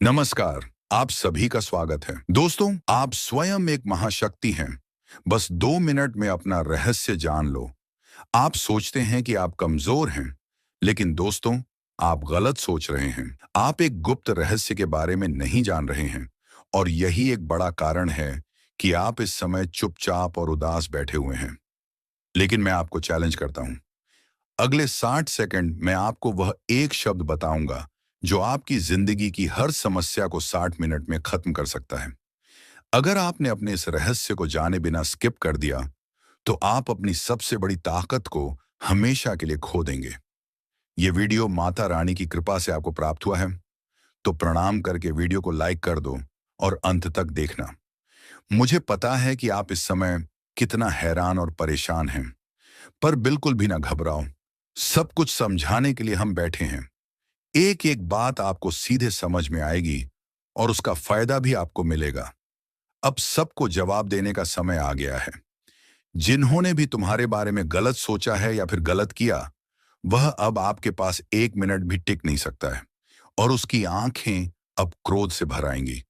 नमस्कार। आप सभी का स्वागत है। दोस्तों, आप स्वयं एक महाशक्ति हैं। बस 2 मिनट में अपना रहस्य जान लो। आप सोचते हैं कि आप कमजोर हैं, लेकिन दोस्तों, आप गलत सोच रहे हैं। आप एक गुप्त रहस्य के बारे में नहीं जान रहे हैं, और यही एक बड़ा कारण है कि आप इस समय चुपचाप और उदास बैठे हुए हैं। लेकिन मैं आपको चैलेंज करता हूं। अगले 60 सेकंड में आपको वह एक शब्द बताऊंगा जो आपकी जिंदगी की हर समस्या को 60 मिनट में खत्म कर सकता है। अगर आपने अपने इस रहस्य को जाने बिना स्किप कर दिया, तो आप अपनी सबसे बड़ी ताकत को हमेशा के लिए खो देंगे। यह वीडियो माता रानी की कृपा से आपको प्राप्त हुआ है, तो प्रणाम करके वीडियो को लाइक कर दो और अंत तक देखना। मुझे पता है कि आप इस समय कितना हैरान और परेशान हैं, पर बिल्कुल भी ना घबराओ। सब कुछ समझाने के लिए हम बैठे हैं। एक एक बात आपको सीधे समझ में आएगी, और उसका फायदा भी आपको मिलेगा। अब सबको जवाब देने का समय आ गया है। जिन्होंने भी तुम्हारे बारे में गलत सोचा है या फिर गलत किया, वह अब आपके पास 1 मिनट भी टिक नहीं सकता है, और उसकी आंखें अब क्रोध से भर आएंगी।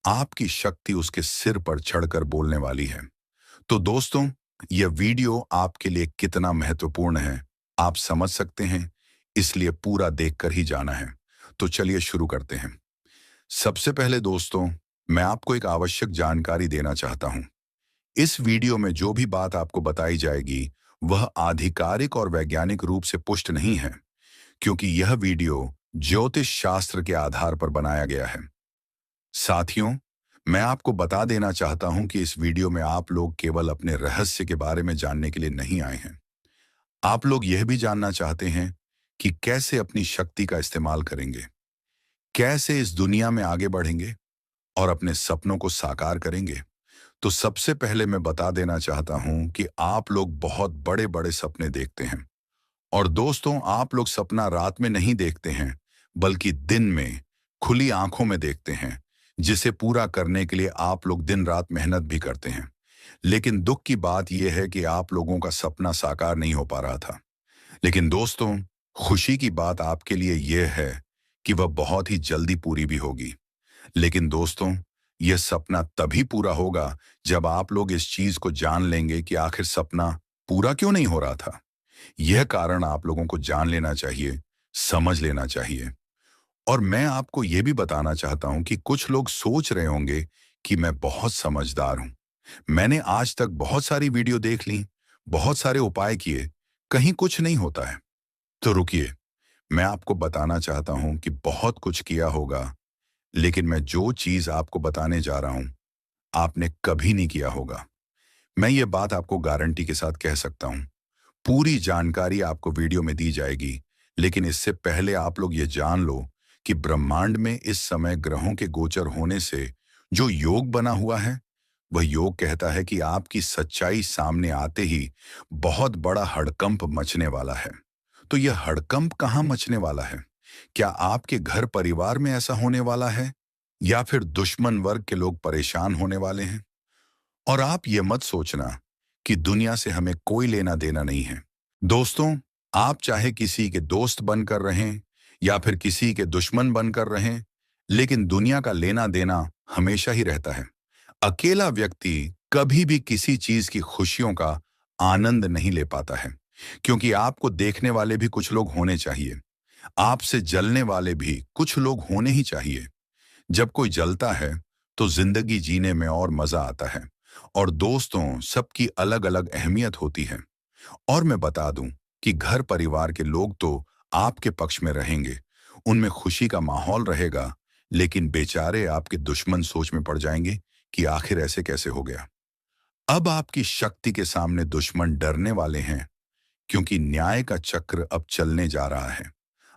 आपकी शक्ति उसके सिर पर चढ़कर बोलने वाली है। तो दोस्तों, यह वीडियो आपके लिए कितना महत्वपूर्ण है, आप समझ सकते हैं, इसलिए पूरा देखकर ही जाना है। तो चलिए शुरू करते हैं। सबसे पहले दोस्तों, मैं आपको एक आवश्यक जानकारी देना चाहता हूं। इस वीडियो में जो भी बात आपको बताई जाएगी, वह आधिकारिक और वैज्ञानिक रूप से पुष्ट नहीं है, क्योंकि यह वीडियो ज्योतिष शास्त्र के आधार पर बनाया गया है। साथियों, मैं आपको बता देना चाहता हूं कि इस वीडियो में आप लोग केवल अपने रहस्य के बारे में जानने के लिए नहीं आए हैं। आप लोग यह भी जानना चाहते हैं कि कैसे अपनी शक्ति का इस्तेमाल करेंगे, कैसे इस दुनिया में आगे बढ़ेंगे और अपने सपनों को साकार करेंगे। तो सबसे पहले मैं बता देना चाहता हूं कि आप लोग बहुत बड़े बड़े सपने देखते हैं। और दोस्तों, आप लोग सपना रात में नहीं देखते हैं, बल्कि दिन में खुली आंखों में देखते हैं, जिसे पूरा करने के लिए आप लोग दिन रात मेहनत भी करते हैं। लेकिन दुख की बात यह है कि आप लोगों का सपना साकार नहीं हो पा रहा था। लेकिन दोस्तों, खुशी की बात आपके लिए यह है कि वह बहुत ही जल्दी पूरी भी होगी। लेकिन दोस्तों, यह सपना तभी पूरा होगा जब आप लोग इस चीज को जान लेंगे कि आखिर सपना पूरा क्यों नहीं हो रहा था। यह कारण आप लोगों को जान लेना चाहिए, समझ लेना चाहिए। और मैं आपको यह भी बताना चाहता हूं कि कुछ लोग सोच रहे होंगे कि मैं बहुत समझदार हूं, मैंने आज तक बहुत सारी वीडियो देख ली, बहुत सारे उपाय किए, कहीं कुछ नहीं होता है। तो रुकिए, मैं आपको बताना चाहता हूं कि बहुत कुछ किया होगा, लेकिन मैं जो चीज आपको बताने जा रहा हूं, आपने कभी नहीं किया होगा। मैं ये बात आपको गारंटी के साथ कह सकता हूं। पूरी जानकारी आपको वीडियो में दी जाएगी, लेकिन इससे पहले आप लोग ये जान लो कि ब्रह्मांड में इस समय ग्रहों के गोचर होने से जो योग बना हुआ है, वह योग कहता है कि आपकी सच्चाई सामने आते ही बहुत बड़ा हड़कंप मचने वाला है। तो यह हड़कंप कहाँ मचने वाला है? क्या आपके घर परिवार में ऐसा होने वाला है, या फिर दुश्मन वर्ग के लोग परेशान होने वाले हैं? और आप ये मत सोचना कि दुनिया से हमें कोई लेना देना नहीं है। दोस्तों, आप चाहे किसी के दोस्त बनकर रहें या फिर किसी के दुश्मन बनकर रहें, लेकिन दुनिया का लेना देना हमेशा ही रहता है। अकेला व्यक्ति कभी भी किसी चीज की खुशियों का आनंद नहीं ले पाता है, क्योंकि आपको देखने वाले भी कुछ लोग होने चाहिए। आपसे जलने वाले भी कुछ लोग होने ही चाहिए। जब कोई जलता है, तो जिंदगी जीने में और मजा आता है। और दोस्तों, सबकी अलग अलग अहमियत होती है। और मैं बता दूं कि घर परिवार के लोग तो आपके पक्ष में रहेंगे, उनमें खुशी का माहौल रहेगा, लेकिन बेचारे आपके दुश्मन सोच में पड़ जाएंगे कि आखिर ऐसे कैसे हो गया। अब आपकी शक्ति के सामने दुश्मन डरने वाले हैं, क्योंकि न्याय का चक्र अब चलने जा रहा है।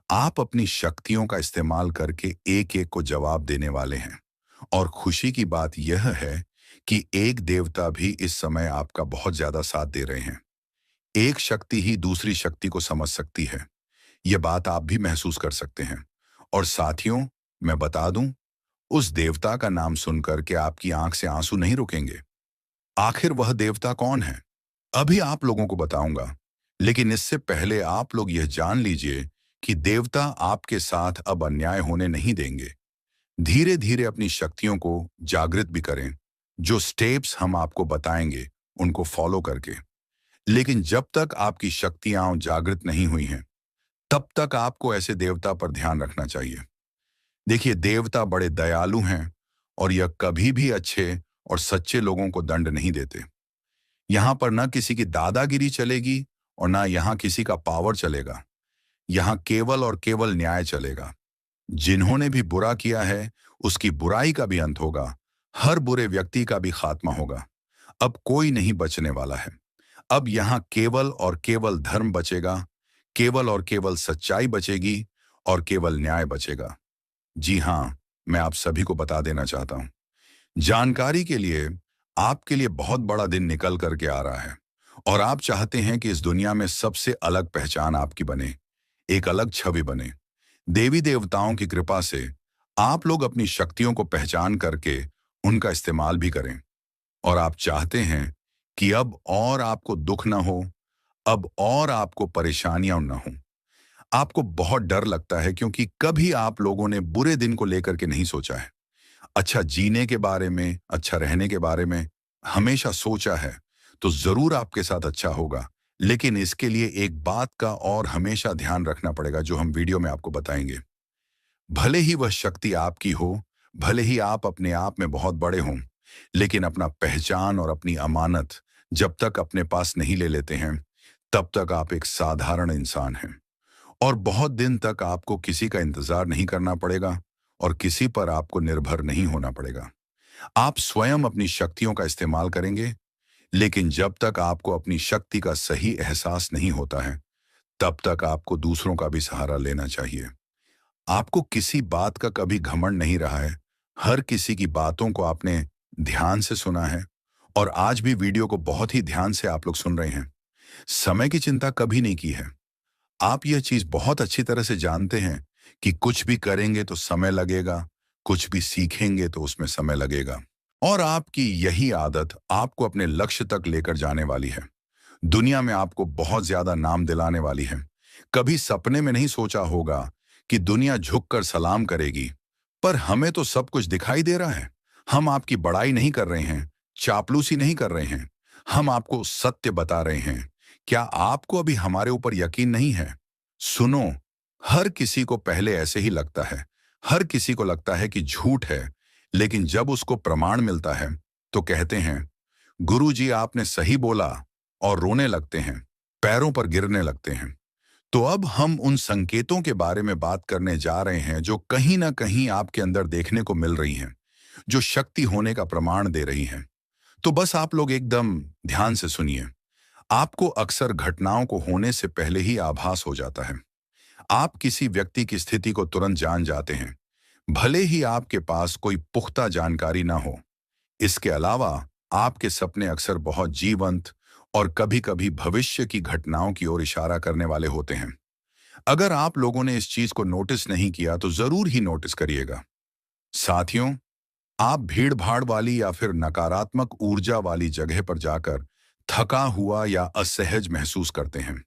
आप अपनी शक्तियों का इस्तेमाल करके एक एक को जवाब देने वाले हैं। और खुशी की बात यह है कि एक देवता भी इस समय आपका बहुत ज्यादा साथ दे रहे हैं। एक शक्ति ही दूसरी शक्ति को समझ सकती है, यह बात आप भी महसूस कर सकते हैं। और साथियों, मैं बता दूं, उस देवता का नाम सुनकर के आपकी आंख से आंसू नहीं रुकेंगे। आखिर वह देवता कौन है, अभी आप लोगों को बताऊंगा। लेकिन इससे पहले आप लोग यह जान लीजिए कि देवता आपके साथ अब अन्याय होने नहीं देंगे। धीरे धीरे अपनी शक्तियों को जागृत भी करें। जो स्टेप्स हम आपको बताएंगे उनको फॉलो करके। लेकिन जब तक आपकी शक्तियां जागृत नहीं हुई हैं, तब तक आपको ऐसे देवता पर ध्यान रखना चाहिए। देखिए, देवता बड़े दयालु हैं और यह कभी भी अच्छे और सच्चे लोगों को दंड नहीं देते। यहाँ पर न किसी की दादागिरी चलेगी और ना यहाँ किसी का पावर चलेगा। यहाँ केवल और केवल न्याय चलेगा। जिन्होंने भी बुरा किया है, उसकी बुराई का भी अंत होगा। हर बुरे व्यक्ति का भी खात्मा होगा। अब कोई नहीं बचने वाला है। अब यहाँ केवल और केवल धर्म बचेगा, केवल और केवल सच्चाई बचेगी और केवल न्याय बचेगा। जी हाँ, मैं आप सभी को बता देना चाहता हूँ। जानकारी के लिए, आपके लिए बहुत बड़ा दिन निकल करके आ रहा है और आप चाहते हैं कि इस दुनिया में सबसे अलग पहचान आपकी बने, एक अलग छवि बने। देवी देवताओं की कृपा से आप लोग अपनी शक्तियों को पहचान करके उनका इस्तेमाल भी करें। और आप चाहते हैं कि अब और आपको दुख ना हो, अब और आपको परेशानियां ना हो। आपको बहुत डर लगता है क्योंकि कभी आप लोगों ने बुरे दिन को लेकर के नहीं सोचा है। अच्छा जीने के बारे में, अच्छा रहने के बारे में हमेशा सोचा है, तो जरूर आपके साथ अच्छा होगा। लेकिन इसके लिए एक बात का और हमेशा ध्यान रखना पड़ेगा जो हम वीडियो में आपको बताएंगे। भले ही वह शक्ति आपकी हो, भले ही आप अपने आप में बहुत बड़े हों, लेकिन अपना पहचान और अपनी अमानत जब तक अपने पास नहीं ले लेते हैं, तब तक आप एक साधारण इंसान हैं। और बहुत दिन तक आपको किसी का इंतजार नहीं करना पड़ेगा और किसी पर आपको निर्भर नहीं होना पड़ेगा। आप स्वयं अपनी शक्तियों का इस्तेमाल करेंगे, लेकिन जब तक आपको अपनी शक्ति का सही एहसास नहीं होता है, तब तक आपको दूसरों का भी सहारा लेना चाहिए। आपको किसी बात का कभी घमंड नहीं रहा है। हर किसी की बातों को आपने ध्यान से सुना है और आज भी वीडियो को बहुत ही ध्यान से आप लोग सुन रहे हैं। समय की चिंता कभी नहीं की है। आप यह चीज बहुत अच्छी तरह से जानते हैं कि कुछ भी करेंगे तो समय लगेगा, कुछ भी सीखेंगे तो उसमें समय लगेगा। और आपकी यही आदत आपको अपने लक्ष्य तक लेकर जाने वाली है। दुनिया में आपको बहुत ज्यादा नाम दिलाने वाली है। कभी सपने में नहीं सोचा होगा कि दुनिया झुककर सलाम करेगी, पर हमें तो सब कुछ दिखाई दे रहा है। हम आपकी बड़ाई नहीं कर रहे हैं, चापलूसी नहीं कर रहे हैं। हम आपको सत्य बता रहे हैं। क्या आपको अभी हमारे ऊपर यकीन नहीं है? सुनो, हर किसी को पहले ऐसे ही लगता है। हर किसी को लगता है कि झूठ है, लेकिन जब उसको प्रमाण मिलता है तो कहते हैं, गुरुजी आपने सही बोला, और रोने लगते हैं, पैरों पर गिरने लगते हैं। तो अब हम उन संकेतों के बारे में बात करने जा रहे हैं जो कहीं ना कहीं आपके अंदर देखने को मिल रही हैं, जो शक्ति होने का प्रमाण दे रही हैं। तो बस आप लोग एकदम ध्यान से सुनिए। आपको अक्सर घटनाओं को होने से पहले ही आभास हो जाता है। आप किसी व्यक्ति की स्थिति को तुरंत जान जाते हैं, भले ही आपके पास कोई पुख्ता जानकारी ना हो। इसके अलावा आपके सपने अक्सर बहुत जीवंत और कभी-कभी भविष्य की घटनाओं की ओर इशारा करने वाले होते हैं। अगर आप लोगों ने इस चीज को नोटिस नहीं किया तो जरूर ही नोटिस करिएगा। साथियों, आप भीड़-भाड़ वाली या फिर नकारात्मक ऊर्जा वाली जगह पर जाकर थका हुआ या असहज महसूस करते हैं,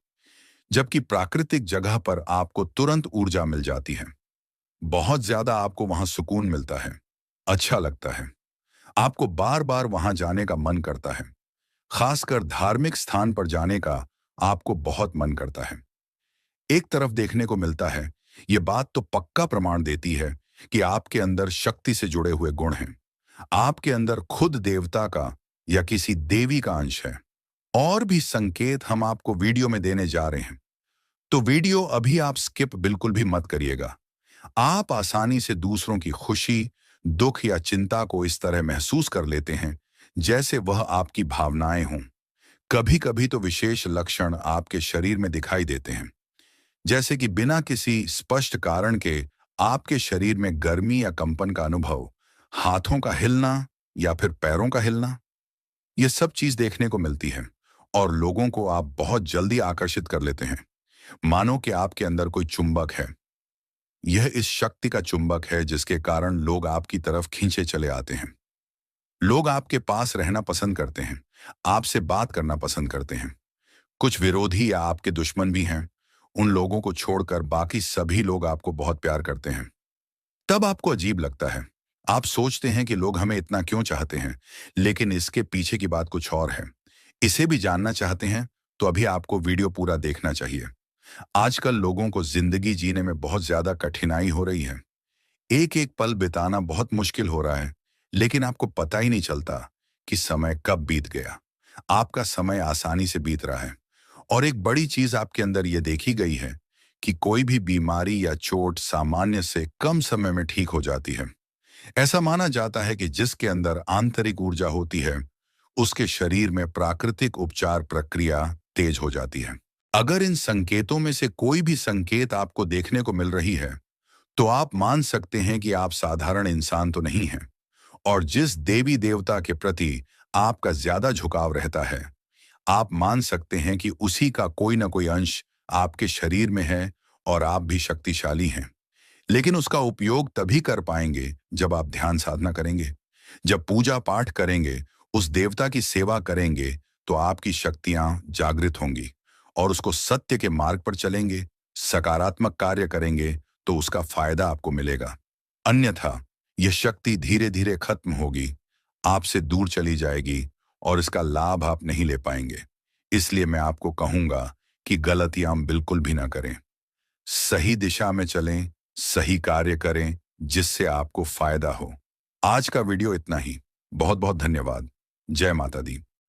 जबकि प्राकृतिक जगह पर आपको तुरंत ऊर्जा मिल जाती है। बहुत ज्यादा आपको वहां सुकून मिलता है, अच्छा लगता है। आपको बार बार वहां जाने का मन करता है। खासकर धार्मिक स्थान पर जाने का आपको बहुत मन करता है। एक तरफ देखने को मिलता है, ये बात तो पक्का प्रमाण देती है कि आपके अंदर शक्ति से जुड़े हुए गुण हैं। आपके अंदर खुद देवता का या किसी देवी का अंश है। और भी संकेत हम आपको वीडियो में देने जा रहे हैं, तो वीडियो अभी आप स्किप बिल्कुल भी मत करिएगा। आप आसानी से दूसरों की खुशी, दुख या चिंता को इस तरह महसूस कर लेते हैं जैसे वह आपकी भावनाएं हों। कभी कभी तो विशेष लक्षण आपके शरीर में दिखाई देते हैं, जैसे कि बिना किसी स्पष्ट कारण के आपके शरीर में गर्मी या कंपन का अनुभव, हाथों का हिलना या फिर पैरों का हिलना। ये सब चीज देखने को मिलती है और लोगों को आप बहुत जल्दी आकर्षित कर लेते हैं, मानो कि आपके अंदर कोई चुंबक है। यह इस शक्ति का चुंबक है जिसके कारण लोग आपकी तरफ खींचे चले आते हैं। लोग आपके पास रहना पसंद करते हैं, आपसे बात करना पसंद करते हैं। कुछ विरोधी या आपके दुश्मन भी हैं। उन लोगों को छोड़कर बाकी सभी लोग आपको बहुत प्यार करते हैं। तब आपको अजीब लगता है। आप सोचते हैं कि लोग हमें इतना क्यों चाहते हैं, लेकिन इसके पीछे की बात कुछ और है। इसे भी जानना चाहते हैं तो अभी आपको वीडियो पूरा देखना चाहिए। आजकल लोगों को जिंदगी जीने में बहुत ज्यादा कठिनाई हो रही है। एक एक पल बिताना बहुत मुश्किल हो रहा है, लेकिन आपको पता ही नहीं चलता कि समय कब बीत गया। आपका समय आसानी से बीत रहा है। और एक बड़ी चीज आपके अंदर यह देखी गई है कि कोई भी बीमारी या चोट सामान्य से कम समय में ठीक हो जाती है। ऐसा माना जाता है कि जिसके अंदर आंतरिक ऊर्जा होती है, उसके शरीर में प्राकृतिक उपचार प्रक्रिया तेज हो जाती है। अगर इन संकेतों में से कोई भी संकेत आपको देखने को मिल रही है, तो आप मान सकते हैं कि आप साधारण इंसान तो नहीं हैं। और जिस देवी देवता के प्रति आपका ज्यादा झुकाव रहता है, आप मान सकते हैं कि उसी का कोई ना कोई अंश आपके शरीर में है और आप भी शक्तिशाली हैं। लेकिन उसका उपयोग तभी कर पाएंगे जब आप ध्यान साधना करेंगे, जब पूजा पाठ करेंगे, उस देवता की सेवा करेंगे, तो आपकी शक्तियां जागृत होंगी और उसको सत्य के मार्ग पर चलेंगे, सकारात्मक कार्य करेंगे, तो उसका फायदा आपको मिलेगा। अन्यथा यह शक्ति धीरे धीरे खत्म होगी, आपसे दूर चली जाएगी और इसका लाभ आप नहीं ले पाएंगे। इसलिए मैं आपको कहूंगा कि गलतियां बिल्कुल भी ना करें। सही दिशा में चलें, सही कार्य करें, जिससे आपको फायदा हो। आज का वीडियो इतना ही। बहुत बहुत धन्यवाद। जय माता दी।